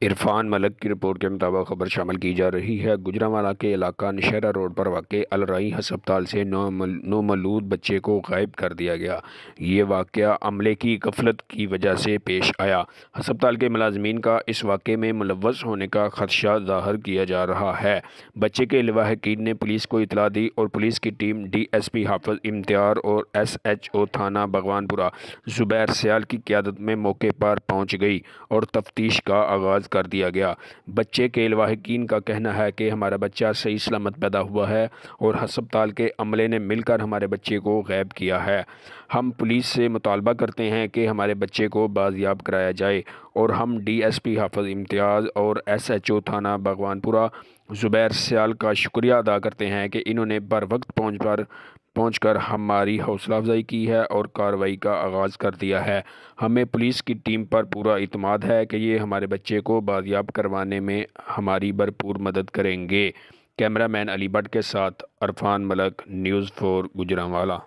عرفان ملک کی رپورٹ کے مطابق خبر شامل کی جا رہی ہے۔ گوجرانوالہ کے علاقہ نشیرہ روڈ پر واقع الرائی ہسپتال سے نومولود بچے کو غائب کر دیا گیا۔ یہ واقعہ عملے کی غفلت کی وجہ سے پیش آیا۔ ہسپتال کے ملازمین کا اس واقعے میں ملوث ہونے کا خدشہ ظاہر کیا جا رہا ہے۔ بچے کے لواحقین نے پولیس کو اطلاع دی اور پولیس کی ٹیم ڈی ایس پی حافظ امتیاز اور ایس ایچ او تھانہ بھگوان پورہ زبیر سیال کی قیادت میں موقع پر پہنچ گئی اور تفتیش کا آغاز کر دیا گیا۔ بچے کے لواحقین کا کہنا ہے کہ ہمارا بچہ صحیح سلامت پیدا ہوا ہے اور ہسپتال کے عملے نے مل کر ہمارے بچے کو غائب کیا ہے۔ ہم پولیس سے مطالبہ کرتے ہیں کہ ہمارے بچے کو بازیاب کرایا جائے اور ہم ڈی ایس پی حافظ امتیاز اور ایس ایچ او تھانہ بھگوان پورہ زبیر سیال کا شکریہ ادا کرتے ہیں کہ انہوں نے بر وقت پہنچ کر ہماری حوصلہ افزائی کی ہے اور کارروائی کا آغاز کر دیا ہے۔ ہمیں پولیس کی ٹیم پر پورا اعتماد ہے کہ یہ ہمارے بچے کو بازیاب کروانے میں ہماری بھرپور مدد کریں گے۔ کیمرہ مین علی بٹ کے ساتھ عرفان ملک، نیوز 4 گوجرانوالہ۔